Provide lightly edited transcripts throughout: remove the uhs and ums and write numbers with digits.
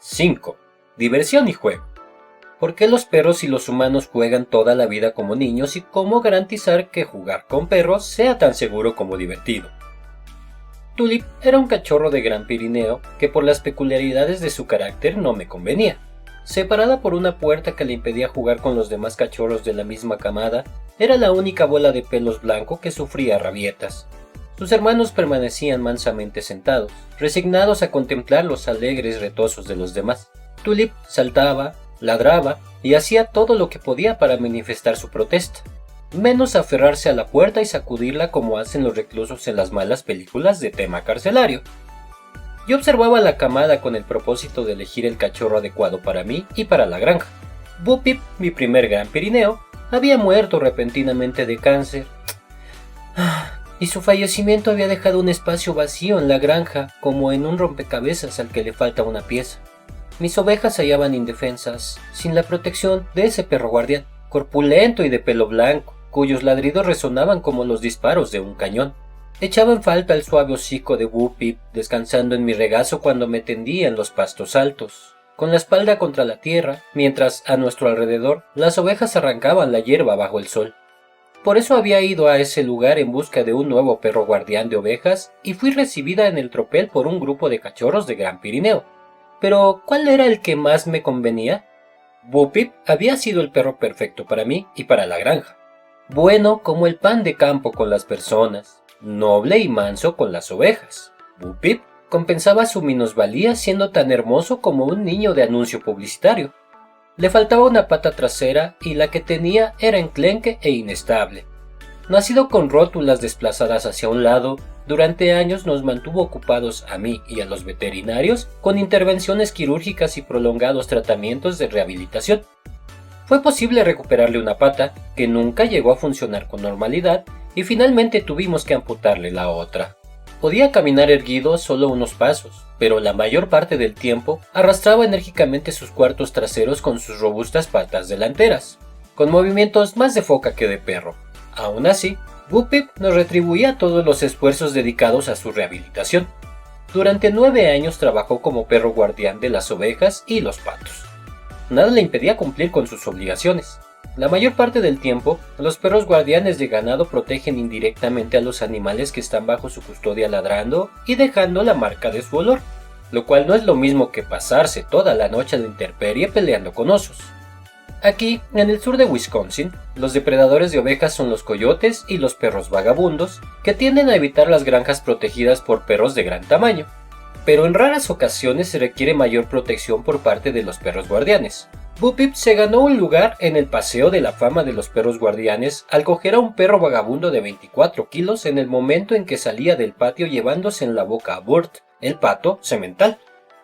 5. Diversión y juego. ¿Por qué los perros y los humanos juegan toda la vida como niños y cómo garantizar que jugar con perros sea tan seguro como divertido? Tulip era un cachorro de Gran Pirineo que por las peculiaridades de su carácter no me convenía. Separada por una puerta que le impedía jugar con los demás cachorros de la misma camada, era la única bola de pelos blanco que sufría rabietas. Sus hermanos permanecían mansamente sentados, resignados a contemplar los alegres retosos de los demás. Tulip saltaba, ladraba y hacía todo lo que podía para manifestar su protesta, menos aferrarse a la puerta y sacudirla como hacen los reclusos en las malas películas de tema carcelario. Yo observaba la camada con el propósito de elegir el cachorro adecuado para mí y para la granja. Bupip, mi primer Gran Pirineo, había muerto repentinamente de cáncer, y su fallecimiento había dejado un espacio vacío en la granja, como en un rompecabezas al que le falta una pieza. Mis ovejas se hallaban indefensas, sin la protección de ese perro guardián, corpulento y de pelo blanco, cuyos ladridos resonaban como los disparos de un cañón. Echaba en falta el suave hocico de Bupip, descansando en mi regazo cuando me tendía en los pastos altos, con la espalda contra la tierra, mientras a nuestro alrededor las ovejas arrancaban la hierba bajo el sol. Por eso había ido a ese lugar en busca de un nuevo perro guardián de ovejas y fui recibida en el tropel por un grupo de cachorros de Gran Pirineo. Pero, ¿cuál era el que más me convenía? Bupip había sido el perro perfecto para mí y para la granja. Bueno como el pan de campo con las personas, noble y manso con las ovejas. Bupip compensaba su minusvalía siendo tan hermoso como un niño de anuncio publicitario. Le faltaba una pata trasera y la que tenía era enclenque e inestable. Nacido con rótulas desplazadas hacia un lado, durante años nos mantuvo ocupados a mí y a los veterinarios con intervenciones quirúrgicas y prolongados tratamientos de rehabilitación. Fue posible recuperarle una pata, que nunca llegó a funcionar con normalidad, y finalmente tuvimos que amputarle la otra. Podía caminar erguido solo unos pasos, pero la mayor parte del tiempo arrastraba enérgicamente sus cuartos traseros con sus robustas patas delanteras, con movimientos más de foca que de perro. Aún así, Bupip nos retribuía todos los esfuerzos dedicados a su rehabilitación. Durante 9 años trabajó como perro guardián de las ovejas y los patos. Nada le impedía cumplir con sus obligaciones. La mayor parte del tiempo, los perros guardianes de ganado protegen indirectamente a los animales que están bajo su custodia ladrando y dejando la marca de su olor, lo cual no es lo mismo que pasarse toda la noche a la intemperie peleando con osos. Aquí, en el sur de Wisconsin, los depredadores de ovejas son los coyotes y los perros vagabundos, que tienden a evitar las granjas protegidas por perros de gran tamaño, pero en raras ocasiones se requiere mayor protección por parte de los perros guardianes. Bupip se ganó un lugar en el Paseo de la Fama de los Perros Guardianes al coger a un perro vagabundo de 24 kilos en el momento en que salía del patio llevándose en la boca a Burt, el pato semental.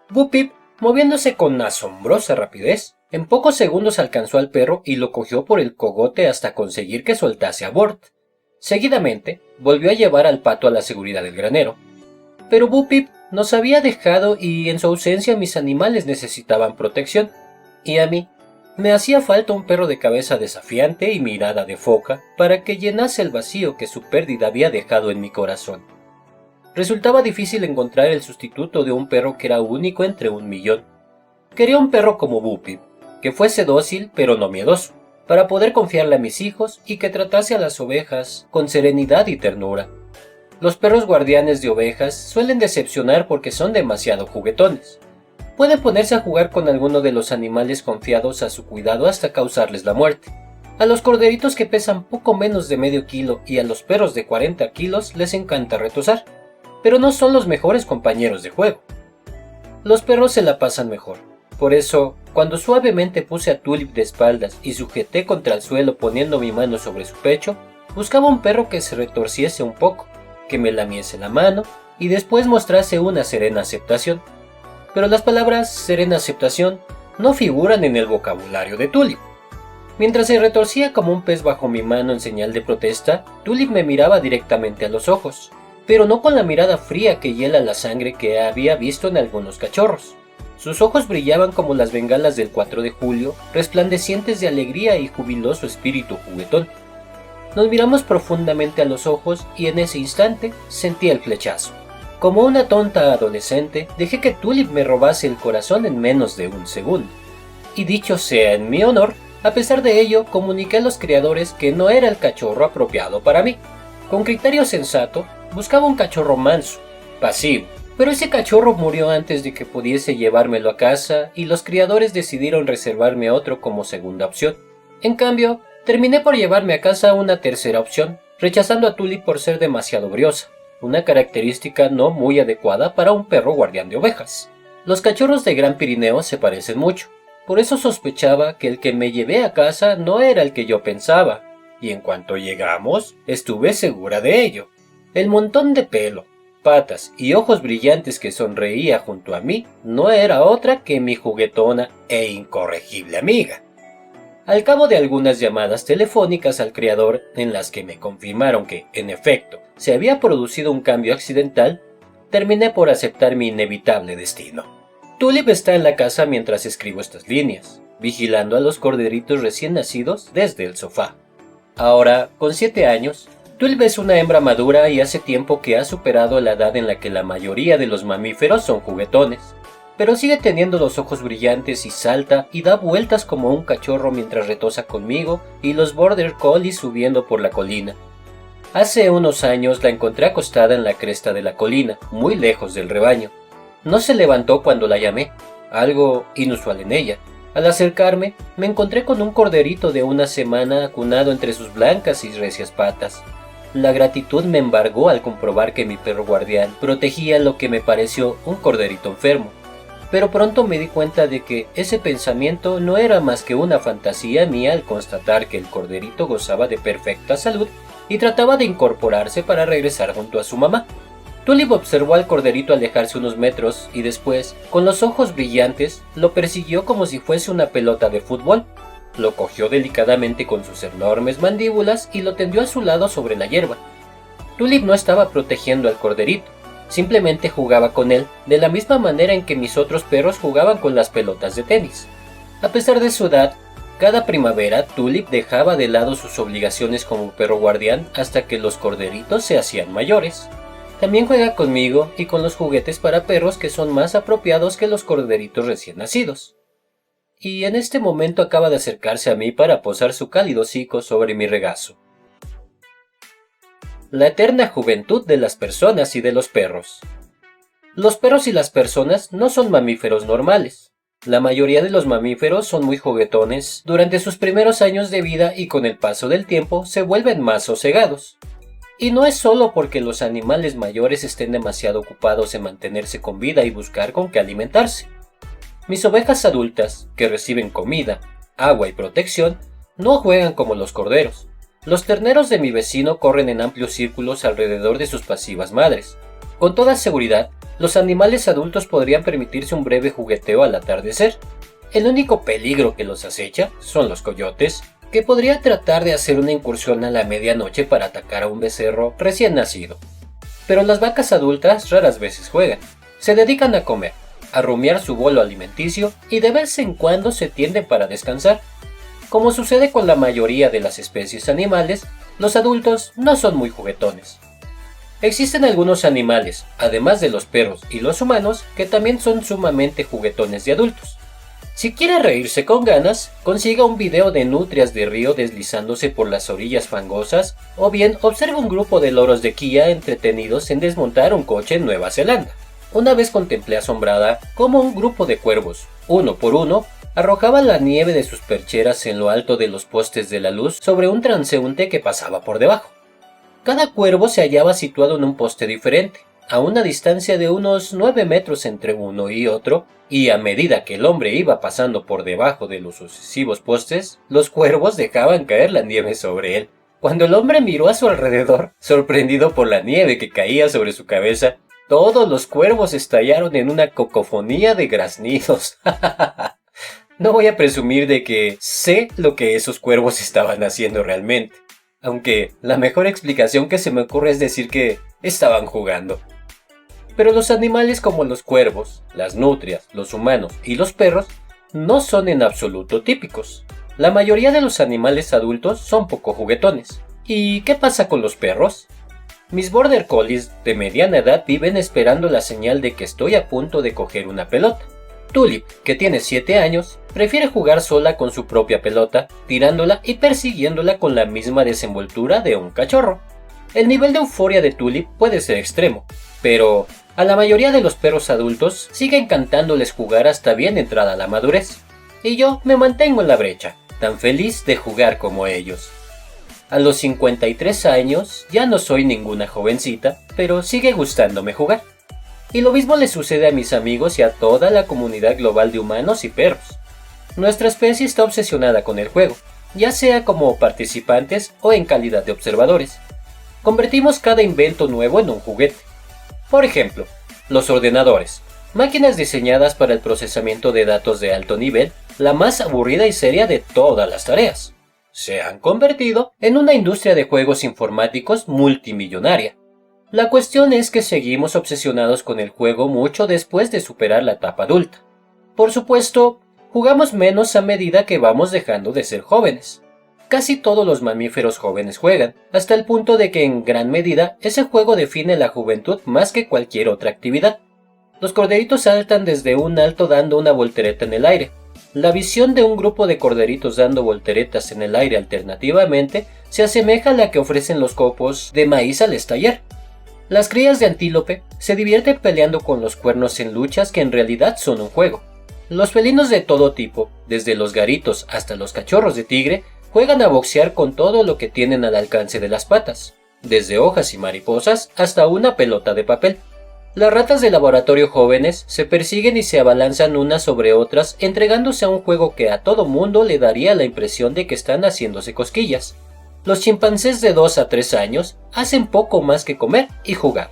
Bupip, moviéndose con asombrosa rapidez, en pocos segundos alcanzó al perro y lo cogió por el cogote hasta conseguir que soltase a Burt. Seguidamente, volvió a llevar al pato a la seguridad del granero. Pero Bupip nos había dejado y en su ausencia mis animales necesitaban protección. Y a mí, me hacía falta un perro de cabeza desafiante y mirada de foca para que llenase el vacío que su pérdida había dejado en mi corazón. Resultaba difícil encontrar el sustituto de un perro que era único entre 1.000.000. Quería un perro como Bupip, que fuese dócil pero no miedoso, para poder confiarle a mis hijos y que tratase a las ovejas con serenidad y ternura. Los perros guardianes de ovejas suelen decepcionar porque son demasiado juguetones. Pueden ponerse a jugar con alguno de los animales confiados a su cuidado hasta causarles la muerte. A los corderitos que pesan poco menos de medio kilo y a los perros de 40 kilos les encanta retosar, pero no son los mejores compañeros de juego. Los perros se la pasan mejor. Por eso, cuando suavemente puse a Tulip de espaldas y sujeté contra el suelo poniendo mi mano sobre su pecho, buscaba un perro que se retorciese un poco, que me lamiese la mano y después mostrase una serena aceptación. Pero las palabras serena aceptación no figuran en el vocabulario de Tulip. Mientras se retorcía como un pez bajo mi mano en señal de protesta, Tulip me miraba directamente a los ojos, pero no con la mirada fría que hiela la sangre que había visto en algunos cachorros. Sus ojos brillaban como las bengalas del 4 de julio, resplandecientes de alegría y jubiloso espíritu juguetón. Nos miramos profundamente a los ojos y en ese instante sentí el flechazo. Como una tonta adolescente, dejé que Tulip me robase el corazón en menos de un segundo. Y dicho sea en mi honor, a pesar de ello, comuniqué a los criadores que no era el cachorro apropiado para mí. Con criterio sensato, buscaba un cachorro manso, pasivo, pero ese cachorro murió antes de que pudiese llevármelo a casa y los criadores decidieron reservarme otro como segunda opción. En cambio, terminé por llevarme a casa una tercera opción, rechazando a Tulip por ser demasiado briosa, una característica no muy adecuada para un perro guardián de ovejas. Los cachorros de Gran Pirineo se parecen mucho, por eso sospechaba que el que me llevé a casa no era el que yo pensaba, y en cuanto llegamos, estuve segura de ello. El montón de pelo, patas y ojos brillantes que sonreía junto a mí no era otra que mi juguetona e incorregible amiga. Al cabo de algunas llamadas telefónicas al criador en las que me confirmaron que, en efecto, se había producido un cambio accidental, terminé por aceptar mi inevitable destino. Tulip está en la casa mientras escribo estas líneas, vigilando a los corderitos recién nacidos desde el sofá. Ahora, con 7 años, Tulip es una hembra madura y hace tiempo que ha superado la edad en la que la mayoría de los mamíferos son juguetones, pero sigue teniendo los ojos brillantes y salta y da vueltas como un cachorro mientras retosa conmigo y los border collies subiendo por la colina. Hace unos años la encontré acostada en la cresta de la colina, muy lejos del rebaño. No se levantó cuando la llamé, algo inusual en ella. Al acercarme, me encontré con un corderito de una semana acunado entre sus blancas y recias patas. La gratitud me embargó al comprobar que mi perro guardián protegía lo que me pareció un corderito enfermo. Pero pronto me di cuenta de que ese pensamiento no era más que una fantasía mía al constatar que el corderito gozaba de perfecta salud y trataba de incorporarse para regresar junto a su mamá. Tulip observó al corderito alejarse unos metros y después, con los ojos brillantes, lo persiguió como si fuese una pelota de fútbol. Lo cogió delicadamente con sus enormes mandíbulas y lo tendió a su lado sobre la hierba. Tulip no estaba protegiendo al corderito, simplemente jugaba con él de la misma manera en que mis otros perros jugaban con las pelotas de tenis. A pesar de su edad, cada primavera Tulip dejaba de lado sus obligaciones como perro guardián hasta que los corderitos se hacían mayores. También juega conmigo y con los juguetes para perros que son más apropiados que los corderitos recién nacidos. Y en este momento acaba de acercarse a mí para posar su cálido hocico sobre mi regazo. La eterna juventud de las personas y de los perros. Los perros y las personas no son mamíferos normales. La mayoría de los mamíferos son muy juguetones durante sus primeros años de vida y con el paso del tiempo se vuelven más sosegados. Y no es solo porque los animales mayores estén demasiado ocupados en mantenerse con vida y buscar con qué alimentarse. Mis ovejas adultas, que reciben comida, agua y protección, no juegan como los corderos. Los terneros de mi vecino corren en amplios círculos alrededor de sus pasivas madres. Con toda seguridad, los animales adultos podrían permitirse un breve jugueteo al atardecer. El único peligro que los acecha son los coyotes, que podría tratar de hacer una incursión a la medianoche para atacar a un becerro recién nacido. Pero las vacas adultas raras veces juegan. Se dedican a comer, a rumiar su bolo alimenticio y de vez en cuando se tienden para descansar. Como sucede con la mayoría de las especies animales, los adultos no son muy juguetones. Existen algunos animales, además de los perros y los humanos, que también son sumamente juguetones de adultos. Si quiere reírse con ganas, consiga un video de nutrias de río deslizándose por las orillas fangosas, o bien observe un grupo de loros de Kia entretenidos en desmontar un coche en Nueva Zelanda. Una vez contemplé asombrada cómo un grupo de cuervos, uno por uno, arrojaban la nieve de sus percheras en lo alto de los postes de la luz sobre un transeúnte que pasaba por debajo. Cada cuervo se hallaba situado en un poste diferente, a una distancia de unos 9 metros entre uno y otro, y a medida que el hombre iba pasando por debajo de los sucesivos postes, los cuervos dejaban caer la nieve sobre él. Cuando el hombre miró a su alrededor, sorprendido por la nieve que caía sobre su cabeza, todos los cuervos estallaron en una cacofonía de graznidos. No voy a presumir de que sé lo que esos cuervos estaban haciendo realmente, aunque la mejor explicación que se me ocurre es decir que estaban jugando. Pero los animales como los cuervos, las nutrias, los humanos y los perros no son en absoluto típicos. La mayoría de los animales adultos son poco juguetones. ¿Y qué pasa con los perros? Mis border collies de mediana edad viven esperando la señal de que estoy a punto de coger una pelota. Tulip, que tiene 7 años, prefiere jugar sola con su propia pelota, tirándola y persiguiéndola con la misma desenvoltura de un cachorro. El nivel de euforia de Tulip puede ser extremo, pero a la mayoría de los perros adultos sigue encantándoles jugar hasta bien entrada la madurez. Y yo me mantengo en la brecha, tan feliz de jugar como ellos. A los 53 años ya no soy ninguna jovencita, pero sigue gustándome jugar. Y lo mismo le sucede a mis amigos y a toda la comunidad global de humanos y perros. Nuestra especie está obsesionada con el juego, ya sea como participantes o en calidad de observadores. Convertimos cada invento nuevo en un juguete. Por ejemplo, los ordenadores, máquinas diseñadas para el procesamiento de datos de alto nivel, la más aburrida y seria de todas las tareas. Se han convertido en una industria de juegos informáticos multimillonaria. La cuestión es que seguimos obsesionados con el juego mucho después de superar la etapa adulta. Por supuesto, jugamos menos a medida que vamos dejando de ser jóvenes. Casi todos los mamíferos jóvenes juegan, hasta el punto de que en gran medida ese juego define la juventud más que cualquier otra actividad. Los corderitos saltan desde un alto dando una voltereta en el aire. La visión de un grupo de corderitos dando volteretas en el aire alternativamente se asemeja a la que ofrecen los copos de maíz al estallar. Las crías de antílope se divierten peleando con los cuernos en luchas que en realidad son un juego. Los felinos de todo tipo, desde los garitos hasta los cachorros de tigre, juegan a boxear con todo lo que tienen al alcance de las patas, desde hojas y mariposas hasta una pelota de papel. Las ratas de laboratorio jóvenes se persiguen y se abalanzan unas sobre otras, entregándose a un juego que a todo mundo le daría la impresión de que están haciéndose cosquillas. Los chimpancés de 2 a 3 años hacen poco más que comer y jugar.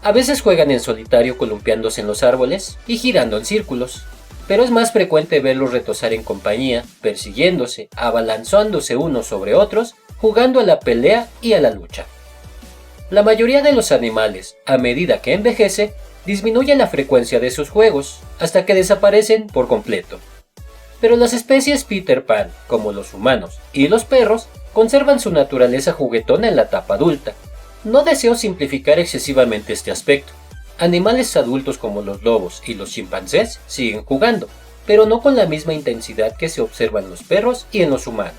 A veces juegan en solitario columpiándose en los árboles y girando en círculos, pero es más frecuente verlos retozar en compañía, persiguiéndose, abalanzándose unos sobre otros, jugando a la pelea y a la lucha. La mayoría de los animales, a medida que envejece, disminuye la frecuencia de sus juegos, hasta que desaparecen por completo. Pero las especies Peter Pan, como los humanos y los perros, conservan su naturaleza juguetona en la etapa adulta. No deseo simplificar excesivamente este aspecto. Animales adultos como los lobos y los chimpancés siguen jugando, pero no con la misma intensidad que se observa en los perros y en los humanos.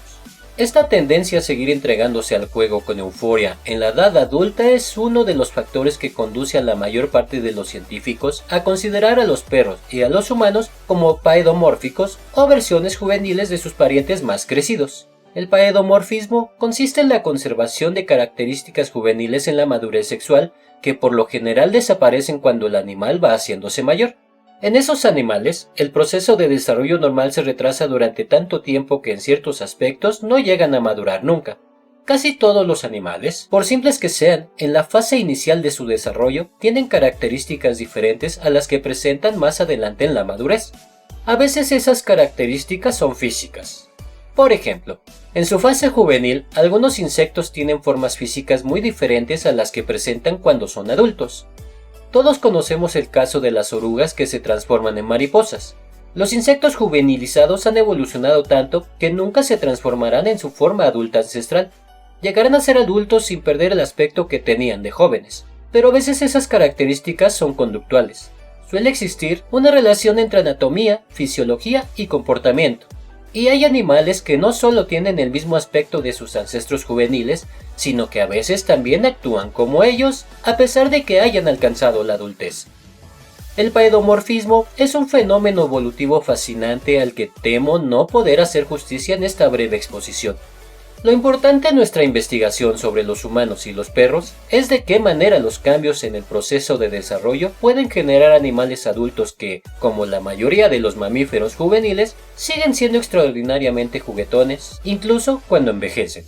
Esta tendencia a seguir entregándose al juego con euforia en la edad adulta es uno de los factores que conduce a la mayor parte de los científicos a considerar a los perros y a los humanos como paedomórficos o versiones juveniles de sus parientes más crecidos. El paedomorfismo consiste en la conservación de características juveniles en la madurez sexual que por lo general desaparecen cuando el animal va haciéndose mayor. En esos animales, el proceso de desarrollo normal se retrasa durante tanto tiempo que en ciertos aspectos no llegan a madurar nunca. Casi todos los animales, por simples que sean, en la fase inicial de su desarrollo, tienen características diferentes a las que presentan más adelante en la madurez. A veces esas características son físicas. Por ejemplo, en su fase juvenil, algunos insectos tienen formas físicas muy diferentes a las que presentan cuando son adultos. Todos conocemos el caso de las orugas que se transforman en mariposas. Los insectos juvenilizados han evolucionado tanto que nunca se transformarán en su forma adulta ancestral. Llegarán a ser adultos sin perder el aspecto que tenían de jóvenes, pero a veces esas características son conductuales. Suele existir una relación entre anatomía, fisiología y comportamiento. Y hay animales que no solo tienen el mismo aspecto de sus ancestros juveniles, sino que a veces también actúan como ellos, a pesar de que hayan alcanzado la adultez. El paedomorfismo es un fenómeno evolutivo fascinante al que temo no poder hacer justicia en esta breve exposición. Lo importante en nuestra investigación sobre los humanos y los perros es de qué manera los cambios en el proceso de desarrollo pueden generar animales adultos que, como la mayoría de los mamíferos juveniles, siguen siendo extraordinariamente juguetones, incluso cuando envejecen.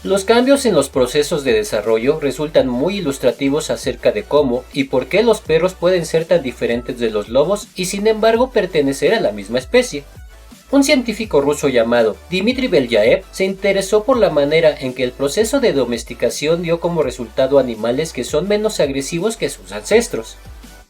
Los cambios en los procesos de desarrollo resultan muy ilustrativos acerca de cómo y por qué los perros pueden ser tan diferentes de los lobos y sin embargo pertenecer a la misma especie. Un científico ruso llamado Dmitry Belyaev se interesó por la manera en que el proceso de domesticación dio como resultado animales que son menos agresivos que sus ancestros.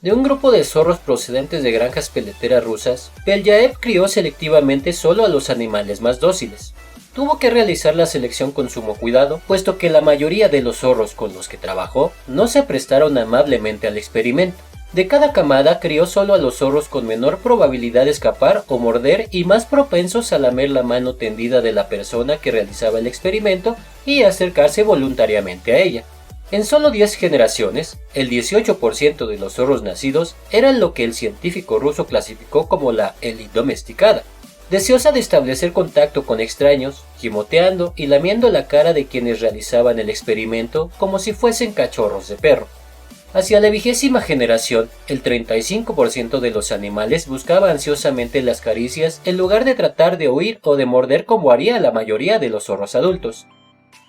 De un grupo de zorros procedentes de granjas peleteras rusas, Belyaev crió selectivamente solo a los animales más dóciles. tuvo que realizar la selección con sumo cuidado, puesto que la mayoría de los zorros con los que trabajó no se prestaron amablemente al experimento. De cada camada crió solo a los zorros con menor probabilidad de escapar o morder y más propensos a lamer la mano tendida de la persona que realizaba el experimento y acercarse voluntariamente a ella. En solo 10 generaciones, el 18% de los zorros nacidos eran lo que el científico ruso clasificó como la élite domesticada, deseosa de establecer contacto con extraños, gimoteando y lamiendo la cara de quienes realizaban el experimento como si fuesen cachorros de perro. Hacia la 20ª generación, el 35% de los animales buscaba ansiosamente las caricias en lugar de tratar de huir o de morder como haría la mayoría de los zorros adultos.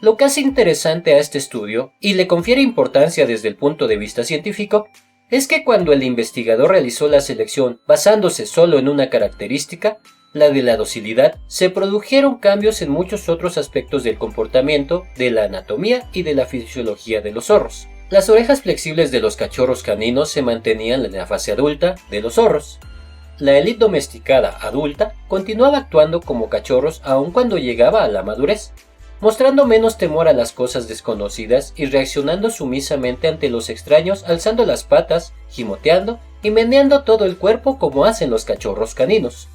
Lo que hace interesante a este estudio, y le confiere importancia desde el punto de vista científico, es que cuando el investigador realizó la selección basándose solo en una característica, la de la docilidad, se produjeron cambios en muchos otros aspectos del comportamiento, de la anatomía y de la fisiología de los zorros. Las orejas flexibles de los cachorros caninos se mantenían en la fase adulta de los zorros. La élite domesticada adulta continuaba actuando como cachorros aun cuando llegaba a la madurez, mostrando menos temor a las cosas desconocidas y reaccionando sumisamente ante los extraños, alzando las patas, gimoteando y meneando todo el cuerpo como hacen los cachorros caninos.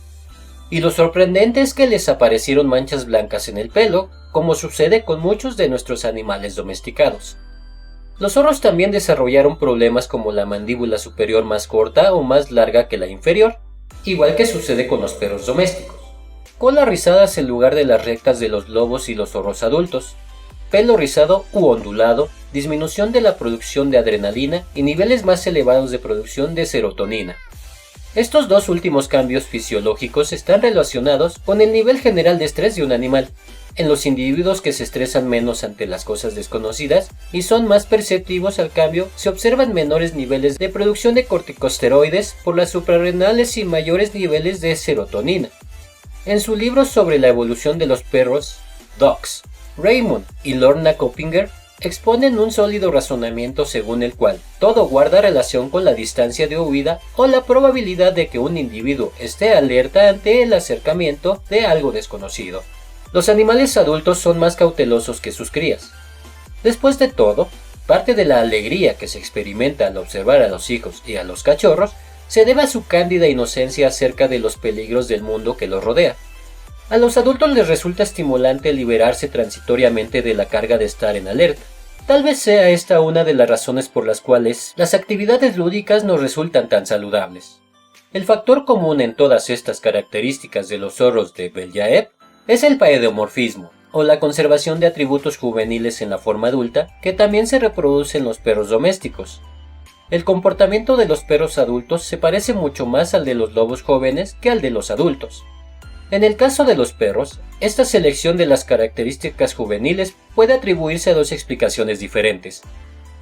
Y lo sorprendente es que les aparecieron manchas blancas en el pelo, como sucede con muchos de nuestros animales domesticados. Los zorros también desarrollaron problemas como la mandíbula superior más corta o más larga que la inferior, igual que sucede con los perros domésticos. Cola rizadas en lugar de las rectas de los lobos y los zorros adultos, pelo rizado u ondulado, disminución de la producción de adrenalina y niveles más elevados de producción de serotonina. Estos dos últimos cambios fisiológicos están relacionados con el nivel general de estrés de un animal, en los individuos que se estresan menos ante las cosas desconocidas y son más perceptivos al cambio, se observan menores niveles de producción de corticosteroides por las suprarrenales y mayores niveles de serotonina. En su libro sobre la evolución de los perros, Dogs, Raymond y Lorna Coppinger exponen un sólido razonamiento según el cual todo guarda relación con la distancia de huida o la probabilidad de que un individuo esté alerta ante el acercamiento de algo desconocido. Los animales adultos son más cautelosos que sus crías. Después de todo, parte de la alegría que se experimenta al observar a los hijos y a los cachorros se debe a su cándida inocencia acerca de los peligros del mundo que los rodea. A los adultos les resulta estimulante liberarse transitoriamente de la carga de estar en alerta. Tal vez sea esta una de las razones por las cuales las actividades lúdicas nos resultan tan saludables. El factor común en todas estas características de los zorros de Belyaev es el paedomorfismo, o la conservación de atributos juveniles en la forma adulta, que también se reproduce en los perros domésticos. El comportamiento de los perros adultos se parece mucho más al de los lobos jóvenes que al de los adultos. En el caso de los perros, esta selección de las características juveniles puede atribuirse a dos explicaciones diferentes.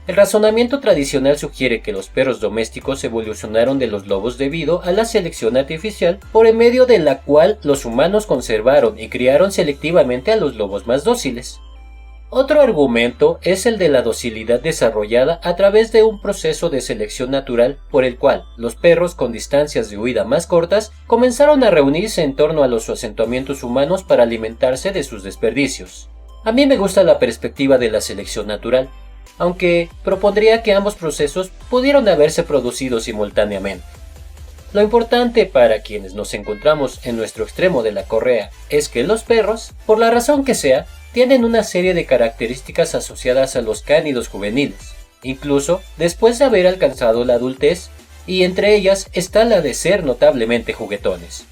El razonamiento tradicional sugiere que los perros domésticos evolucionaron de los lobos debido a la selección artificial, por en medio de la cual los humanos conservaron y criaron selectivamente a los lobos más dóciles. Otro argumento es el de la docilidad desarrollada a través de un proceso de selección natural por el cual los perros con distancias de huida más cortas comenzaron a reunirse en torno a los asentamientos humanos para alimentarse de sus desperdicios. A mí me gusta la perspectiva de la selección natural, aunque propondría que ambos procesos pudieron haberse producido simultáneamente. Lo importante para quienes nos encontramos en nuestro extremo de la correa es que los perros, por la razón que sea, tienen una serie de características asociadas a los cánidos juveniles, incluso después de haber alcanzado la adultez, y entre ellas está la de ser notablemente juguetones.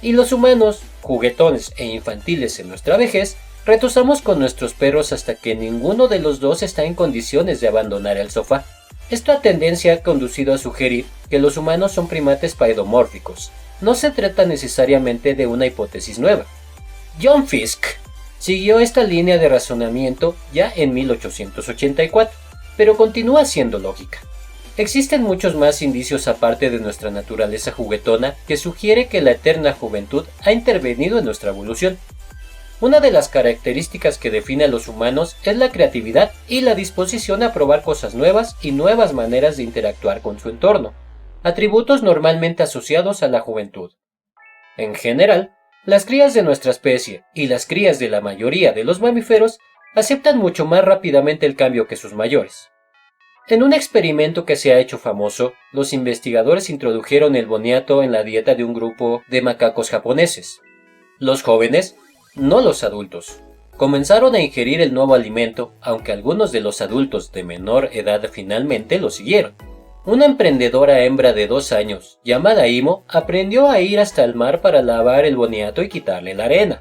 Y los humanos, juguetones e infantiles en nuestra vejez, retosamos con nuestros perros hasta que ninguno de los dos está en condiciones de abandonar el sofá. Esta tendencia ha conducido a sugerir que los humanos son primates paedomórficos. No se trata necesariamente de una hipótesis nueva. John Fiske siguió esta línea de razonamiento ya en 1884, pero continúa siendo lógica. Existen muchos más indicios aparte de nuestra naturaleza juguetona que sugiere que la eterna juventud ha intervenido en nuestra evolución. Una de las características que define a los humanos es la creatividad y la disposición a probar cosas nuevas y nuevas maneras de interactuar con su entorno, atributos normalmente asociados a la juventud. En general, Las crías de nuestra especie y las crías de la mayoría de los mamíferos aceptan mucho más rápidamente el cambio que sus mayores. En un experimento que se ha hecho famoso, los investigadores introdujeron el boniato en la dieta de un grupo de macacos japoneses. Los jóvenes, no los adultos, comenzaron a ingerir el nuevo alimento, aunque algunos de los adultos de menor edad finalmente lo siguieron. Una emprendedora hembra de 2 años, llamada Imo, aprendió a ir hasta el mar para lavar el boniato y quitarle la arena.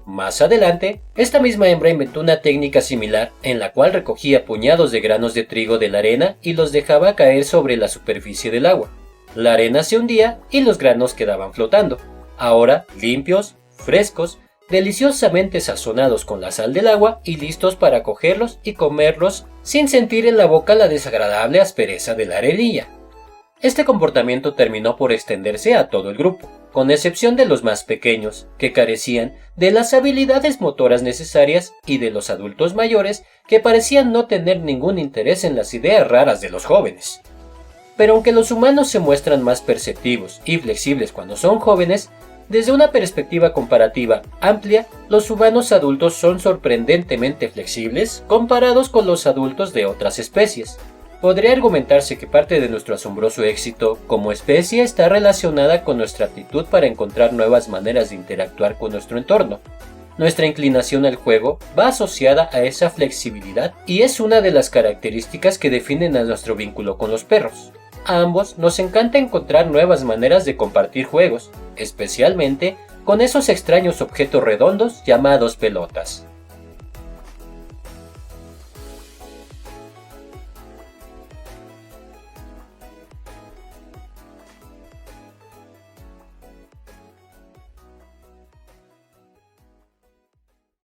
Más adelante, esta misma hembra inventó una técnica similar en la cual recogía puñados de granos de trigo de la arena y los dejaba caer sobre la superficie del agua. La arena se hundía y los granos quedaban flotando, ahora limpios, frescos, deliciosamente sazonados con la sal del agua y listos para cogerlos y comerlos sin sentir en la boca la desagradable aspereza de la arenilla. Este comportamiento terminó por extenderse a todo el grupo, con excepción de los más pequeños, que carecían de las habilidades motoras necesarias, y de los adultos mayores, que parecían no tener ningún interés en las ideas raras de los jóvenes. Pero aunque los humanos se muestran más perceptivos y flexibles cuando son jóvenes, desde una perspectiva comparativa amplia, los humanos adultos son sorprendentemente flexibles comparados con los adultos de otras especies. Podría argumentarse que parte de nuestro asombroso éxito como especie está relacionada con nuestra actitud para encontrar nuevas maneras de interactuar con nuestro entorno. Nuestra inclinación al juego va asociada a esa flexibilidad y es una de las características que definen a nuestro vínculo con los perros. A ambos nos encanta encontrar nuevas maneras de compartir juegos, especialmente con esos extraños objetos redondos llamados pelotas.